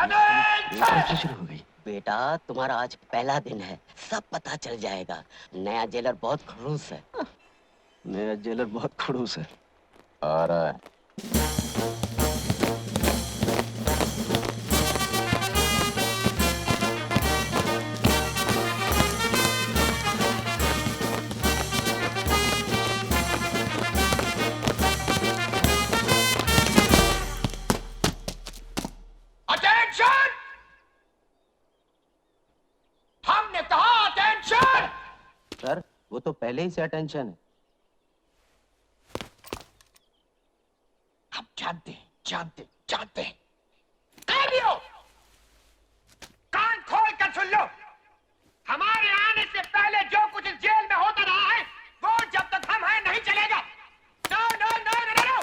कब से शुरू हो गई? बेटा तुम्हारा आज पहला दिन है, सब पता चल जाएगा। नया जेलर बहुत खड़ूस है। नया जेलर बहुत खड़ूस है। आ रहा है। सर, वो तो पहले ही से अटेंशन है। हम जानते हैं। कैदियों, कान खोल कर सुन लो। हमारे आने से पहले जो कुछ इस जेल में होता रहा है, वो जब तक हम हैं नहीं चलेगा। No no no no no.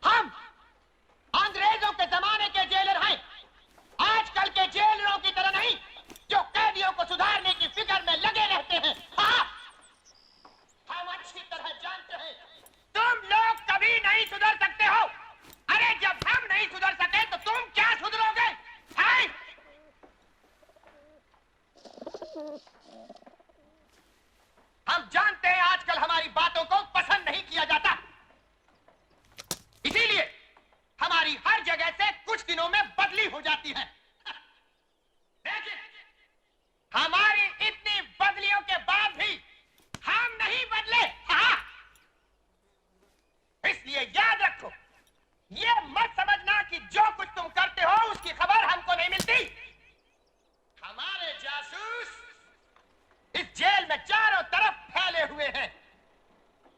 हम अंग्रेजों के जमाने के जेलर हैं, आजकल के जेलरों की तरह नहीं, जो कैदियों को सुधारने की फिक्र में लगे रहते हैं। हाँ, हम अच्छी तरह जानते हैं तुम लोग कभी नहीं सुधर सकते हो। अरे जब हम नहीं सुधर सके तो तुम क्या सुधरोगे? हैं? हम जानते हैं आजकल हमारी बातों को पसंद नहीं किया जाता, इसीलिए हमारी हर जगह से कुछ दिनों में बदली हो जाती है। लेकिन हमारी इतनी बदलियों के बाद भी हम नहीं बदले। हाँ। इसलिए याद रखो, ये मत समझना कि जो कुछ तुम करते हो उसकी खबर हमको नहीं मिलती। हमारे जासूस इस जेल में चारों तरफ फैले हुए हैं।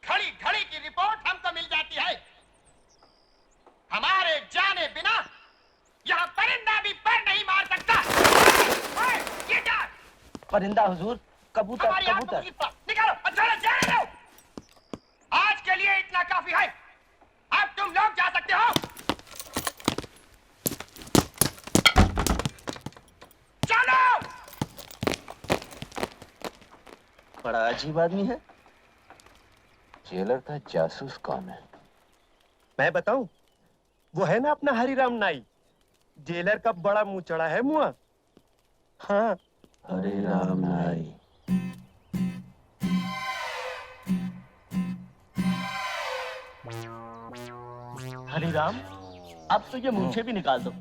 घड़ी घड़ी की रिपोर्ट हमको मिल जाती है। हमारे जाने बिना यहाँ परिंदा भी पर नहीं मार सकता। ये क्या? परिंदा हुजूर, कबूतर कबूतर। निकालो, अच्छा जाने दो। आज के लिए इतना काफी है, अब तुम लोग जा सकते हो। चलो। बड़ा अजीब आदमी है। जेलर का जासूस कौन है? मैं बताऊं? वो है ना अपना हरिराम नाई, जेलर का बड़ा मुंह चढ़ा है मुआ। हाँ, हरिराम नाई। हरिराम, अब तो ये मूंछें भी निकाल दो।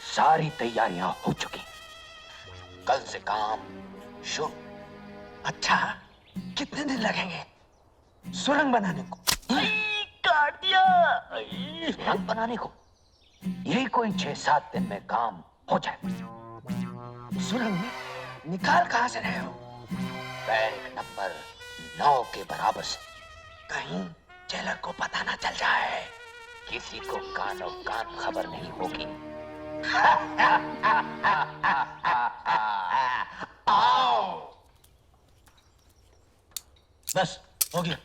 सारी तैयारियां हो चुकी, कल से काम शुरू। अच्छा, कितने दिन लगेंगे सुरंग बनाने को? काट दिया। सुरंग बनाने को यही कोई 6-7 दिन में काम हो जाए। सुरंग में निकाल कहां से रहे हो? बैंक नंबर 9 के बराबर से। कहीं जेलर को पता ना चल जाए। किसी को कानो कान खबर नहीं होगी। आओ। बस हो गया।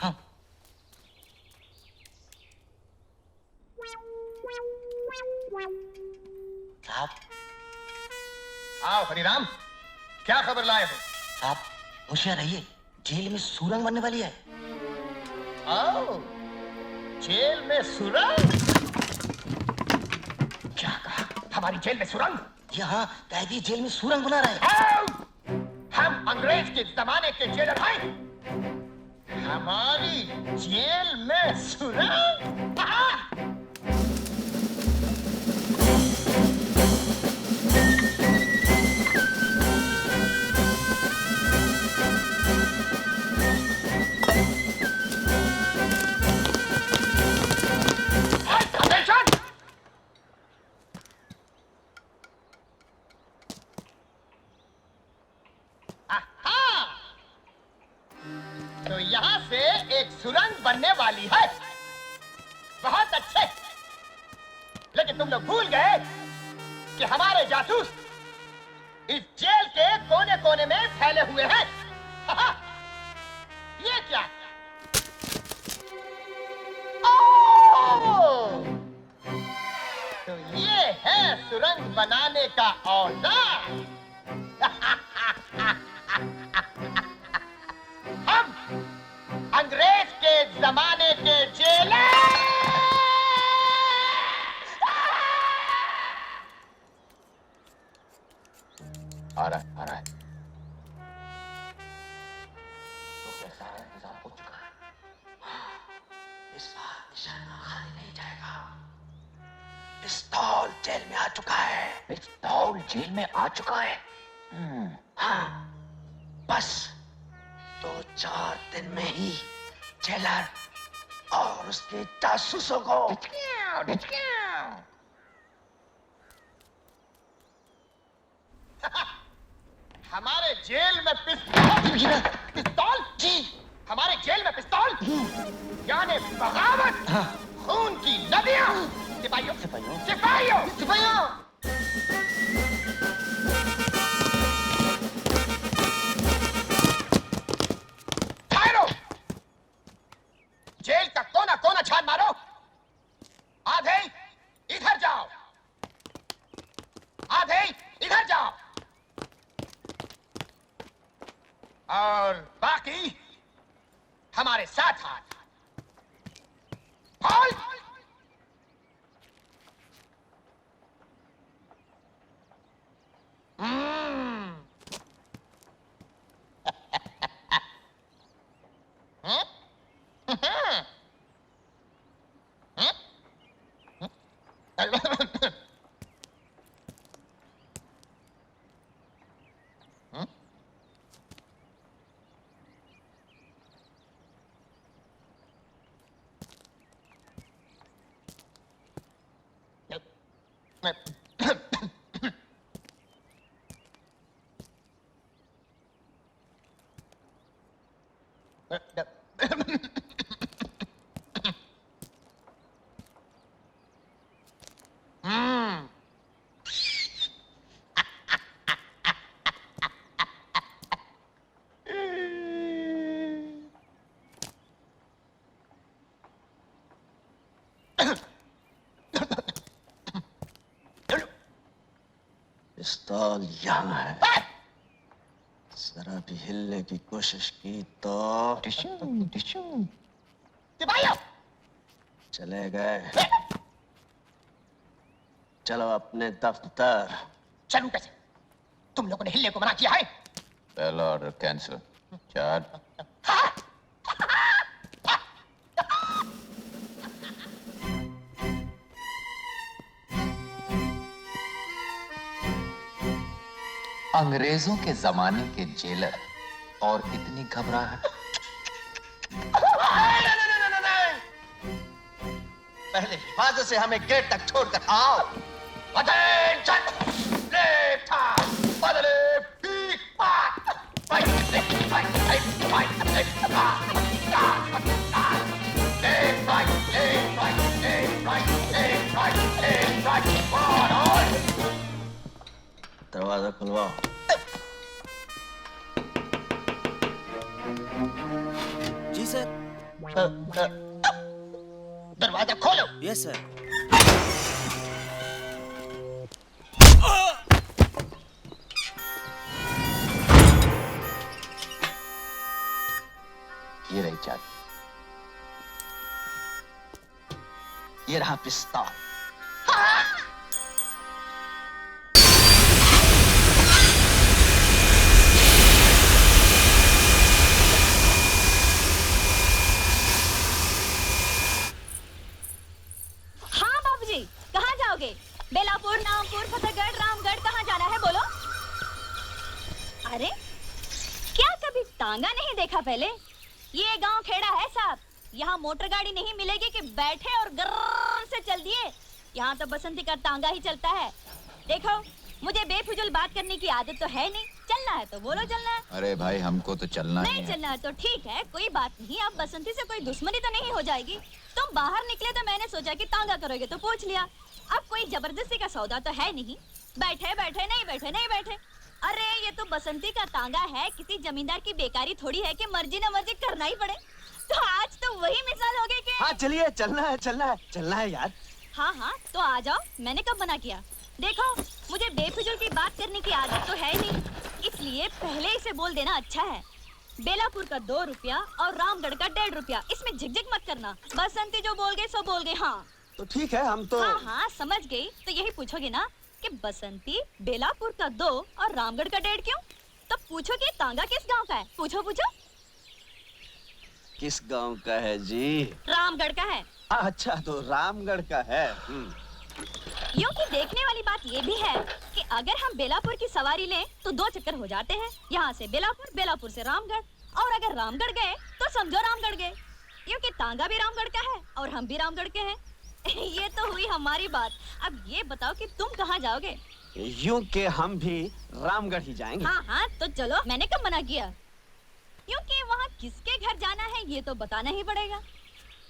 हाँ। साहब, आओ हरिराम, क्या खबर लाए हो? साहब होशियार रहिए, जेल में सुरंग बनने वाली है। आओ, जेल में सुरंग? क्या कहा? हमारी जेल में सुरंग? यहाँ कैदी जेल में सुरंग बना रहे हैं। आओ! हम अंग्रेज के जमाने के जेलर हैं। हमारी जेल में सुरंग? तो यहाँ से एक सुरंग बनने वाली है। बहुत अच्छे, लेकिन तुम लोग भूल गए कि हमारे जासूस इस जेल के कोने कोने में फैले हुए हैं। ये क्या? ओह! तो ये है सुरंग बनाने का औजार। हम अंग्रेज के जमाने के जेलर। निशाना खाली नहीं जाएगा। पिस्तौल जेल में आ चुका है। पिस्तौल जेल में आ चुका है? हाँ, बस 2-4 दिन में ही जेलर और उसके जासूसों को हमारे जेल में पिस्तौल? पिस्तौल? जी, हमारे जेल में पिस्तौल? यानी बगावत, खून की नदियां। सिपाहियों, सिपाहियों, सिपाहियों, सिपाहियों। ठहरो! जेल का कोना कोना छान मारो। आधे इधर जाओ, आधे इधर जाओ, और बाकी हमारे साथ हाथ। खोल! पिस्तौल यहाँ है। जरा भी हिलने की कोशिश की तो सिपाहियों! चले गए। चलो अपने दफ्तर। चलूं कैसे? तुम लोगों ने हिलने को मना किया है। पहला ऑर्डर कैंसिल। चार्ज। अंग्रेजों के जमाने के जेलर और इतनी घबराहट। पहले हिफाजत से हमें गेट तक छोड़कर आओ। Attention! Left hand! Bottle! Big part! Right, left, right, left, right, left, right, left, right, left, right, left, right, left, right, left, right, on! दरवाजा खुलवाओ। जी सर। दरवाजा खोलो। Yes sir. ये रही चाबी। ये रहा पिस्तौल। हाँ बाबूजी, कहाँ जाओगे? बेलापुर, नामपुर, फतेहगढ़, रामगढ़, कहाँ जाना है बोलो? अरे क्या कभी तांगा नहीं देखा पहले? ये गांव खेड़ा है साहब। यहाँ मोटर गाड़ी नहीं मिलेगी कि बैठे और गर्र से चल दिए। यहाँ तो बसंती का तांगा ही चलता है। देखो, मुझे बेफिजूल बात करने की आदत तो है नहीं। चलना है तो बोलो चलना है। अरे भाई हमको तो चलना ही नहीं है। चलना है तो ठीक है, कोई बात नहीं। अब बसंती से कोई दुश्मनी तो नहीं हो जाएगी। तुम बाहर निकले तो मैंने सोचा कि तांगा करोगे तो पूछ लिया। अब कोई जबरदस्ती का सौदा तो है नहीं। बैठे बैठे नहीं बैठे नहीं बैठे। अरे ये तो बसंती का तांगा है, किसी जमींदार की बेकारी थोड़ी है कि मर्जी न मर्जी करना ही पड़े। तो आज तो वही मिसाल हो गई कि हाँ चलिए, चलना है चलना है चलना है यार। हाँ हाँ तो आ जाओ। मैंने कब मना किया? देखो, मुझे बेफिजूल की बात करने की आदत तो है नहीं, इसलिए पहले ही से बोल देना अच्छा है। बेलापुर का 2 रुपया और रामगढ़ का 1.5 रुपया, इसमें झिकझिक मत करना। बसंती जो बोल गए सो बोल गए। हाँ तो ठीक है, हम तो हाँ हाँ समझ गई। तो यही पूछोगे ना कि बसंती बेलापुर का 2 और रामगढ़ का 1.5 क्यों? तो पूछो कि तांगा किस गांव का है। पूछो पूछो। किस गांव का है जी? रामगढ़ का है। अच्छा, तो रामगढ़ का है। यूं कि देखने वाली बात ये भी है कि अगर हम बेलापुर की सवारी लें तो 2 चक्कर हो जाते हैं। यहाँ से बेलापुर, बेलापुर से रामगढ़, और अगर रामगढ़ गए तो समझो रामगढ़ गए। यूं कि तांगा भी रामगढ़ का है और हम भी रामगढ़ के हैं। ये तो हुई हमारी बात। अब ये बताओ कि तुम कहाँ जाओगे? यूं के हम भी रामगढ़ ही जाएंगे। हाँ हाँ, तो चलो, मैंने कब मना किया? क्योंकि वहाँ किसके घर जाना है ये तो बताना ही पड़ेगा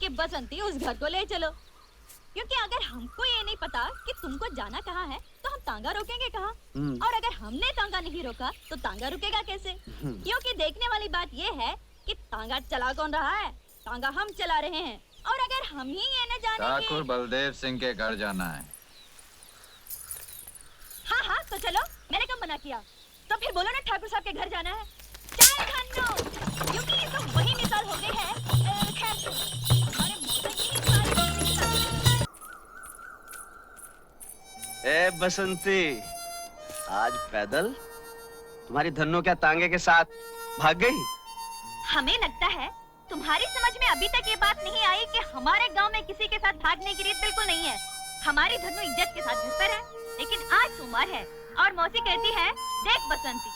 कि बसंती उस घर को ले चलो। क्योंकि अगर हमको ये नहीं पता कि तुमको जाना कहाँ है तो हम तांगा रोकेंगे कहाँ? और अगर हमने तांगा नहीं रोका तो तांगा रुकेगा कैसे? क्योंकि देखने वाली बात ये है कि तांगा चला कौन रहा है? तांगा हम चला रहे हैं। और अगर हम ही ये न जाने ठाकुर बलदेव सिंह के घर जाना है। हाँ हाँ, तो चलो, मैंने कब मना किया? तो फिर बोलो ना ठाकुर साहब के घर जाना है। चाय खानो, क्योंकि ये तो वही मिसाल हो गई है। खैर, हमारे मौसम की सारी। ए बसंती, आज पैदल? तुम्हारी धन्नो क्या तांगे के साथ भाग गई? हमें लगता है तुम्हारी समझ में अभी तक ये बात नहीं आई कि हमारे गांव में किसी के साथ भागने की रीत बिल्कुल नहीं है। हमारी धन्नो इज्जत के साथ घर पर है, लेकिन आज सोमवार है और मौसी कहती है, देख बसंती,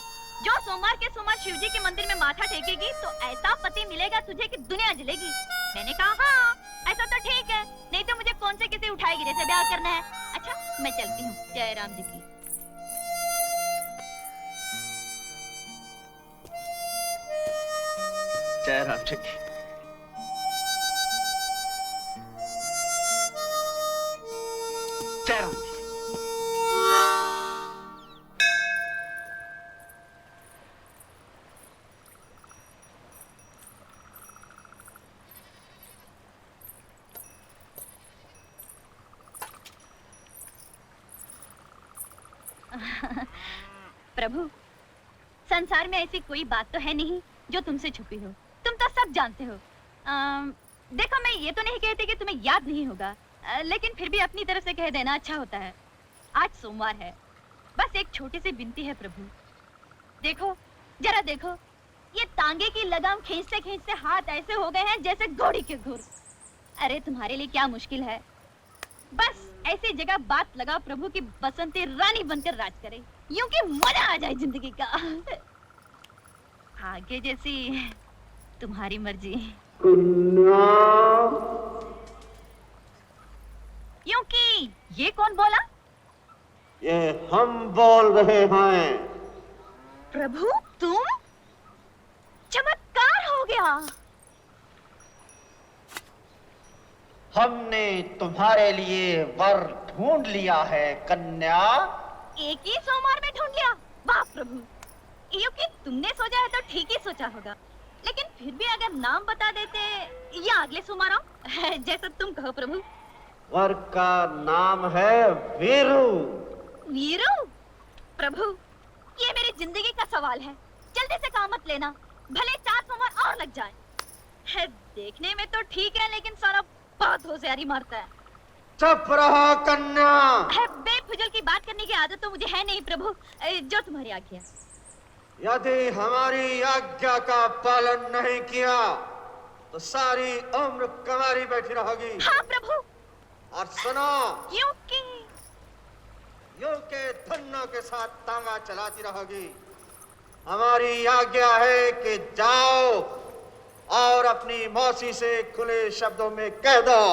जो सोमवार के सोमवार शिव जी के मंदिर में माथा टेकेगी तो ऐसा पति मिलेगा तुझे कि दुनिया जलेगी। मैंने कहा हाँ, ऐसा तो ठीक है, नहीं तो मुझे कौन से किसी उठाएगी जैसे ब्याह करना है। अच्छा, मैं चलती हूँ। जय राम जी की। जय राम जी की। जय राम जी। प्रभु, संसार में ऐसी कोई बात तो है नहीं जो तुमसे छुपी हो। तुम तो सब जानते हो। देखो, मैं ये तो नहीं कहती कि तुम्हें याद नहीं होगा, लेकिन फिर भी अपनी तरफ से कह देना अच्छा होता है। आज सोमवार है, बस एक छोटी सी विनती है प्रभु। देखो, जरा देखो, ये तांगे की लगाम खींचते खींचते हाथ ऐसे हो गए हैं जैसे घोड़ी के घुर। अरे तुम्हारे लिए क्या मुश्किल है? बस ऐसी जगह बात लगाओ प्रभु की बसंती रानी बनकर राज करे, यूं कि मजा आ जाए जिंदगी का। आगे जैसी तुम्हारी मर्जी। यूं कि ये कौन बोला? ये हम बोल रहे हैं। प्रभु, तुम? चमत्कार हो गया। हमने तुम्हारे लिए वर ढूंढ लिया है कन्या। एक ही सोमवार में ढूंढ लिया? वाह प्रभु, क्योंकि तुमने सोचा है तो ठीक ही सोचा होगा, लेकिन फिर भी अगर नाम बता देते या अगले सोमवार आओ, जैसा तुम कहो प्रभु। वर का नाम है वीरू। वीरू? प्रभु, ये मेरी जिंदगी का सवाल है, जल्दी से काम मत लेना, भले 4 सोमवार और लग जाए। है, देखने में तो ठीक है, लेकिन सारा बहुत होशियारी मारता है। चुप रहो कन्या। बेफुजूल की बात करने की आदत तो मुझे है नहीं प्रभु, जो तुम्हारी आज्ञा। यदि हमारी आज्ञा का पालन नहीं किया तो सारी उम्र कुंवारी बैठी रहोगी। हाँ प्रभु। और सुनो, क्योंकि यूं के धन्नो के साथ तांगा चलाती रहोगी। हमारी आज्ञा है कि जाओ और अपनी मौसी से खुले शब्दों में कह दो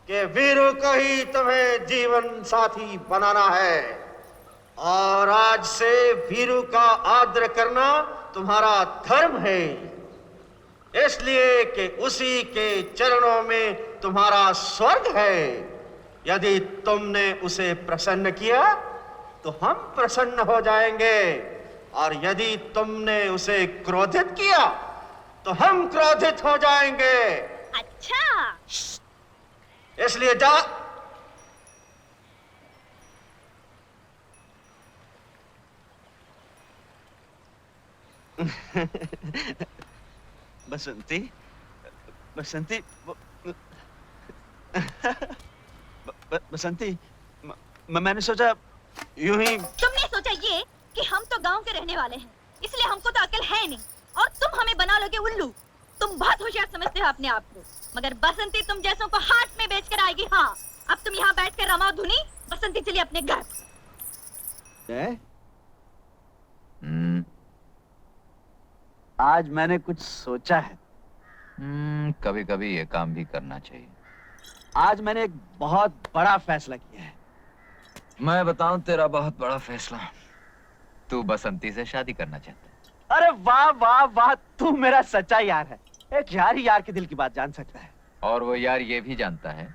कि वीरू को ही तुम्हें जीवन साथी बनाना है, और आज से वीरू का आदर करना तुम्हारा धर्म है, इसलिए कि उसी के चरणों में तुम्हारा स्वर्ग है। यदि तुमने उसे प्रसन्न किया तो हम प्रसन्न हो जाएंगे, और यदि तुमने उसे क्रोधित किया तो हम क्रोधित हो जाएंगे। अच्छा, इसलिए जा। बसंती, बसंती, बसंती, मैंने सोचा यूं ही। तुमने सोचा ये कि हम तो गांव के रहने वाले हैं, इसलिए हमको तो अकल है नहीं, और तुम हमें बना लोगे उल्लू। तुम बहुत होशियार समझते हो अपने आप को, मगर बसंती तुम जैसों को हाथ में बेचकर आएगी। हाँ, अब तुम यहाँ बैठकर रमाओ धुनी, बसंती चली अपने घर। जय, आज मैंने कुछ सोचा है। कभी कभी ये काम भी करना चाहिए। आज मैंने एक बहुत बड़ा फैसला किया है। मैं बताऊं तेरा बहुत बड़ा फैसला, तू बसंती से शादी करना चाहता है। अरे वाह वाह वाह, तू मेरा सच्चा यार है। एक यार ही यार के दिल की बात जान सकता है। और वो यार ये भी जानता है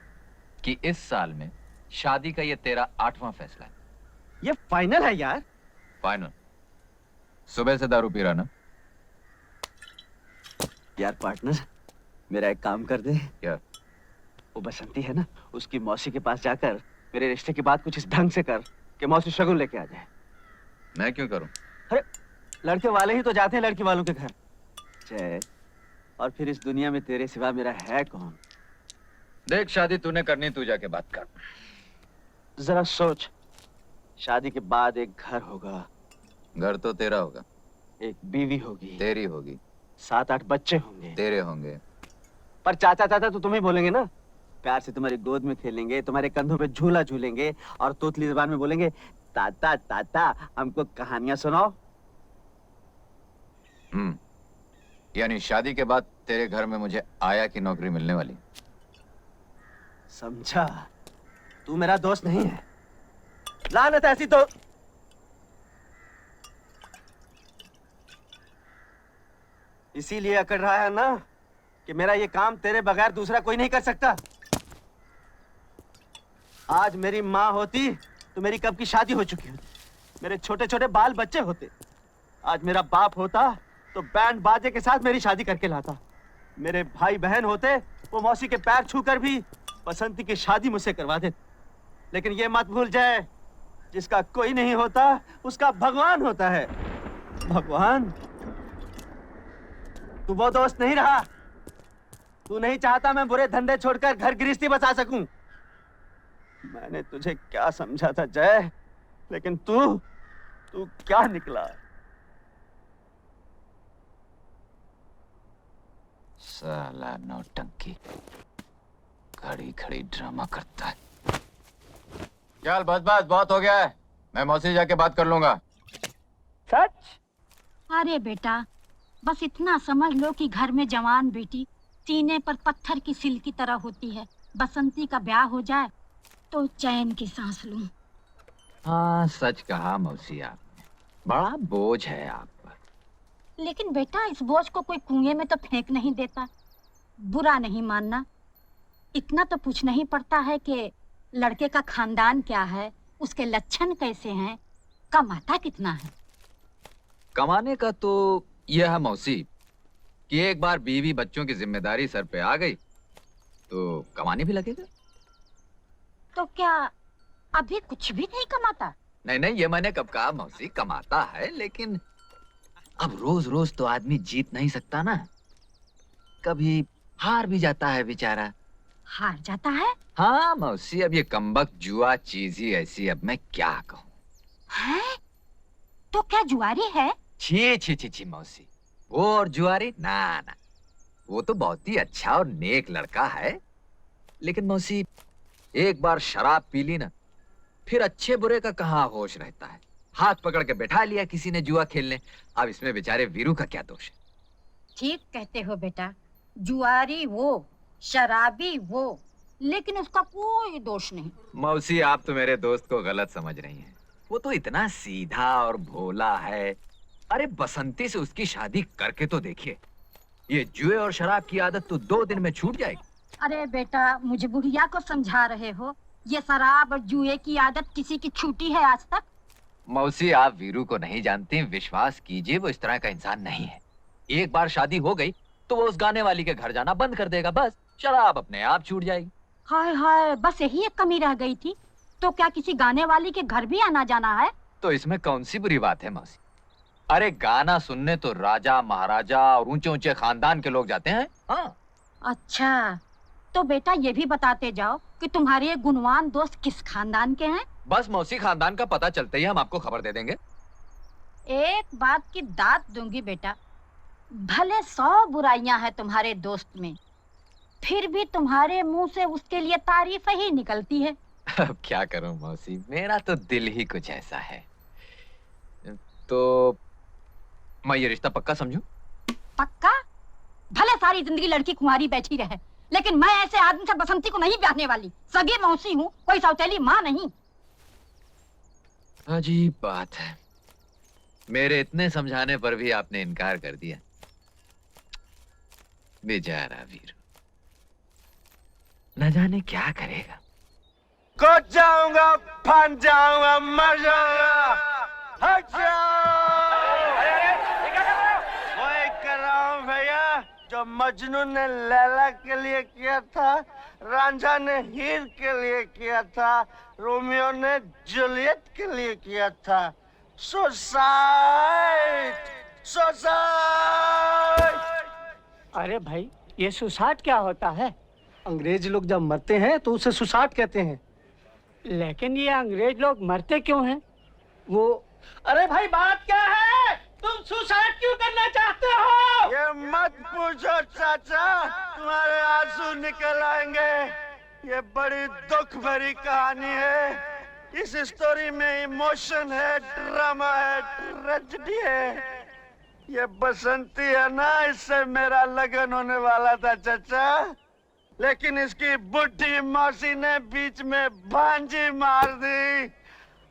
कि इस साल में शादी का ये तेरा 8वां फैसला है। ये फाइनल है यार। फाइनल। सुबह से दारू पी रहा ना? यार पार्टनर, मेरा एक काम कर दे। क्या? वो बसंती है ना, उसकी मौसी के पास जाकर मेरे रिश्ते की बात कुछ इस ढंग से कर कि मौसी शगुन लेके आ जाए। मैं क्यों करूं? अरे लड़के वाले ही तो जाते हैं लड़की वालों के घर। जय, और फिर इस दुनिया में तेरे सिवा मेरा है कौन? देख, शादी तूने करनी, तू जाके बात कर। जरा सोच, शादी के बाद एक घर होगा, घर तो तेरा होगा, एक बीवी होगी, तेरी होगी, 7-8 बच्चे होंगे, तेरे होंगे। पर चाचा चाचा तो तुम्हें बोलेंगे ना। प्यार से तुम्हारी गोद में खेलेंगे, तुम्हारे कंधों पे झूला झूलेंगे और तोतली जुबान में बोलेंगे, ताता ताता हमको कहानियां सुनाओ। यानी शादी के बाद तेरे घर में मुझे आया की नौकरी मिलने वाली? समझा? तू मेरा दोस्त नहीं है। लानत ऐसी तो इसीलिए अकड़ रहा है ना कि मेरा ये काम तेरे बगैर दूसरा कोई नहीं कर सकता। आज मेरी माँ होती तो मेरी कब की शादी हो चुकी होती, मेरे छोटे छोटे बाल बच्चे होते। आज मेरा बाप होता तो बैंड बाजे के साथ मेरी शादी करके लाता। मेरे भाई बहन होते, वो मौसी के पैर छूकर भी बसंती की शादी मुझसे करवा देते। लेकिन ये मत भूल जाए, जिसका कोई नहीं होता उसका भगवान होता है। भगवान? तू वो दोस्त नहीं रहा। तू नहीं चाहता मैं बुरे धंधे छोड़कर घर गृहस्थी बसा सकूं। मैंने तुझे क्या समझा था जय, लेकिन तू क्या निकला? साला नौटंकी, खड़ी खड़ी ड्रामा करता है। चल बस बस, बहुत हो गया है, मैं मौसी जाके बात कर लूंगा। सच? अरे बेटा, बस इतना समझ लो कि घर में जवान बेटी सीने पर पत्थर की सिल की तरह होती है। बसंती का ब्याह हो जाए तो चैन की सांस लूं। हाँ, सच कहा मौसी आपने, बड़ा बोझ है आप पर। लेकिन बेटा, इस बोझ को कोई कुएं में तो फेंक नहीं देता। बुरा नहीं मानना, इतना तो पूछना ही पड़ता है कि लड़के का खानदान क्या है, उसके लक्षण कैसे हैं, कमाता कितना है। कमाने का तो यह है मौसी कि एक बार बीवी बच्चों की जिम्मेदारी सर पे आ गई तो कमाने भी लगेगा। तो क्या अभी कुछ भी नहीं कमाता? नहीं नहीं, ये मैंने कब कहा मौसी, कमाता है, लेकिन अब रोज रोज तो आदमी जीत नहीं सकता ना, कभी हार भी जाता है बेचारा। हार जाता है? हाँ मौसी, अब ये कमबख्त जुआ चीज ही ऐसी, अब मैं क्या कहूँ। है? तो क्या जुआरी है? छी छी छी छी मौसी, वो और जुआरी ना ना, वो तो बहुत ही अच्छा और नेक लड़का है। लेकिन मौसी, एक बार शराब पी ली ना, फिर अच्छे बुरे का कहाँ होश रहता है। हाथ पकड़ के बैठा लिया किसी ने जुआ खेलने, अब इसमें बेचारे वीरू का क्या दोष है? ठीक कहते हो बेटा, जुआरी वो, शराबी वो, लेकिन उसका कोई दोष नहीं। मौसी, आप तो मेरे दोस्त को गलत समझ रही हैं। वो तो इतना सीधा और भोला है। अरे बसंती से उसकी शादी करके तो देखिए, ये जुए और शराब की आदत तो 2 दिन में छूट जाएगी। अरे बेटा, मुझे बुढ़िया को समझा रहे हो? ये शराब और जुए की आदत किसी की छूटी है आज तक? मौसी, आप वीरू को नहीं जानती, विश्वास कीजिए वो इस तरह का इंसान नहीं है। एक बार शादी हो गई तो वो उस गाने वाली के घर जाना बंद कर देगा, बस शराब अपने आप छूट जाएगी। हाय हाय, बस यही एक कमी रह गई थी। तो क्या किसी गाने वाली के घर भी आना जाना है? तो इसमें कौन सी बुरी बात है मौसी? अरे गाना सुनने तो राजा महाराजा और ऊंचे ऊंचे खानदान के लोग जाते हैं। हाँ। अच्छा, तो बेटा ये भी बताते जाओ कि तुम्हारे ये गुणवान दोस्त किस खानदान के हैं? बस मौसी, खानदान का पता चलते ही हम आपको खबर दे देंगे। एक बात की दाद दूंगी बेटा, भले 100 बुराइयां हैं तुम्हारे दोस्त में, फिर भी तुम्हारे मुंह से उसके लिए तारीफ ही निकलती है। अब क्या करूं मौसी, मेरा तो दिल ही कुछ ऐसा है। तो मैं ये रिश्ता पक्का समझूं? पक्का? भले सारी जिंदगी लड़की कुंवारी बैठी रहे, लेकिन मैं ऐसे आदमी से बसंती को नहीं ब्याहने वाली। सगी मौसी हूँ, कोई सौतेली माँ नहीं। अजीब बात है, मेरे इतने समझाने पर भी आपने इनकार कर दिया। बेचारा वीरू, न जाने क्या करेगा। कूद जाऊंगा, फन जाऊंगा, मर जाऊंगा। हट जाओ! वही कर रहा हूँ भैया जो मजनू ने लैला के लिए किया था, रांझा ने हीर के लिए किया था, रोमियो ने जूलियट के लिए किया था। सुसाइड! सुसाइड! अरे भाई, ये सुसाइड क्या होता है? अंग्रेज लोग जब मरते हैं तो उसे सुसाइड कहते हैं। लेकिन ये अंग्रेज लोग मरते क्यों हैं? वो अरे भाई बात क्या है? तुम सुसाइड क्यों करना चाहते हो? ये मत पूछो चाचा, तुम्हारे आंसू निकल आएंगे। ये बड़ी दुख भरी कहानी है। इस स्टोरी में इमोशन है, ड्रामा है, ट्रेजेडी है। ये बसंती है ना, इससे मेरा लगन होने वाला था चाचा, लेकिन इसकी बुढ़ी मौसी ने बीच में भांजी मार दी।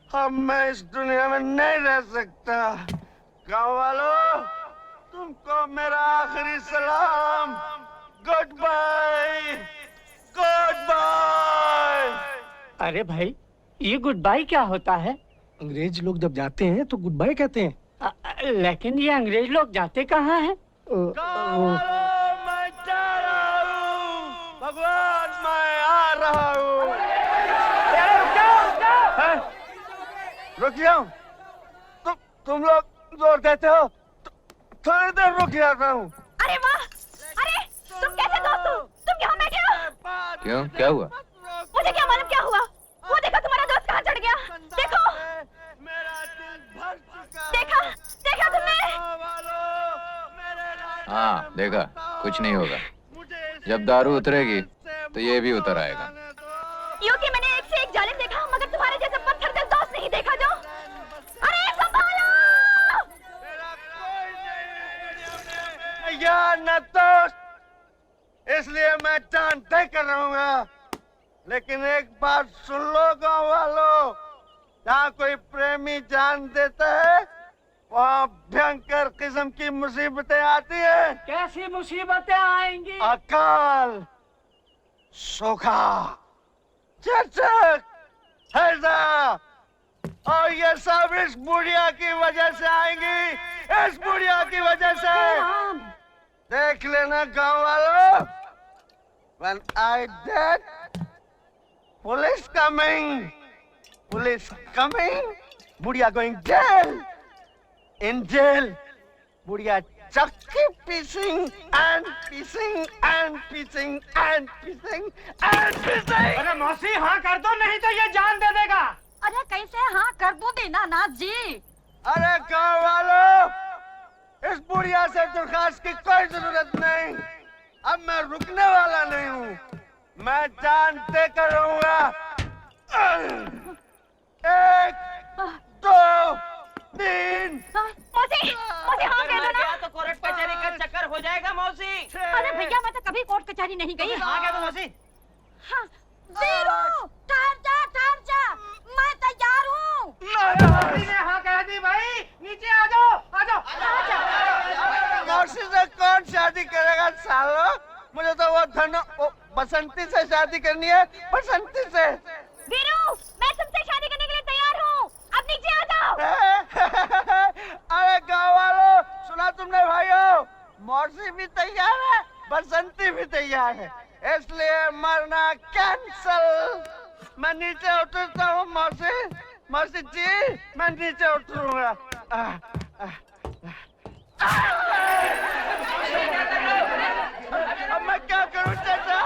अब मैं इस दुनिया में नहीं रह सकता। गाँव वालों, तुमको मेरा आखिरी सलाम। Good bye, good bye. अरे भाई, ये गुड बाय क्या होता है? अंग्रेज लोग जब जाते हैं तो गुड बाय कहते हैं। लेकिन ये अंग्रेज लोग जाते कहाँ हैं? गाँव वालों, मैं जा रहा हूँ। भगवान, मैं आ रहा हूँ। रुक जाओ। तुम लोग जोर देते हो, थोड़ी देर रुक जाता हूँ। अरे वाह! अरे तुम कैसे दोस्त हो? तुम यहाँ बैठे हो? क्यों, क्या हुआ? मुझे क्या मालूम क्या हुआ? वो देखो तुम्हारा दोस्त कहाँ चढ़ गया। देखो, मेरा दिल भर चुका। देखा, देखा तुमने? हाँ देखा, कुछ नहीं होगा। जब दारू उतरेगी तो ये भी उतर आएगा। क्योंकि मैंने एक से एक जालिम देखा, मगर तुम्हारे जैसे पत्थर दिल दोस्त नहीं देखा जो। अरे संभालो! या न तो, इसलिए मैं जान तय कर रहूंगा। लेकिन एक बात सुन लो गाँव वालों, जहाँ कोई प्रेमी जान देता है, वहाँ भयंकर किस्म की मुसीबतें आती है। कैसी मुसीबतें आएंगी? अकाल, सूखा, चचक, हैजा, और ये सब इस बुढ़िया की वजह से आएंगी। इस बुढ़िया की वजह से। देख लेना गाँव वालों, when I dead, police coming, बुढ़िया going jail, in jail, बुढ़िया चक्की pissing and pissing and pissing and pissing and pissing। अरे मौसी, हाँ कर दो, नहीं तो ये जान दे देगा। अरे कैसे हाँ कर दूं दीनानाथ जी? अरे गाँव वालों, इस बुढ़िया से दरखास्त की कोई जरूरत नहीं। अब मैं रुकने वाला नहीं हूँ, मैं जान दे कर रहूंगा। 1, 2, 3। मौसी, मौसी हाँ कह दो ना। तो कोर्ट कचहरी का चक्कर हो जाएगा मौसी। अरे भैया, मैं तो कभी कोर्ट कचहरी नहीं गई। हाँ कह दो मौसी। हाँ, वीरू, ठहर जा, मैं तैयार हूँ। मौसी ने हाँ कह दी भाई, नीचे आ जाओ, आ जाओ। मौसी से कौन शादी करेगा सालो? मुझे तो वो बसंती से शादी करनी है, बसंती से। वीरू, मैं तुमसे शादी करने के लिए तैयार हूँ। अब नीचे आ जाओ। अरे गाँव वालों, सुना तुमने भाइयों? मौसी भी तैयार है, बसंती भी तैयार है, इसलिए मरना कैंसल। मैं नीचे उतरता हूँ मौसी जी, मैं नीचे उतरूंगा। अब मैं क्या करूं चाचा?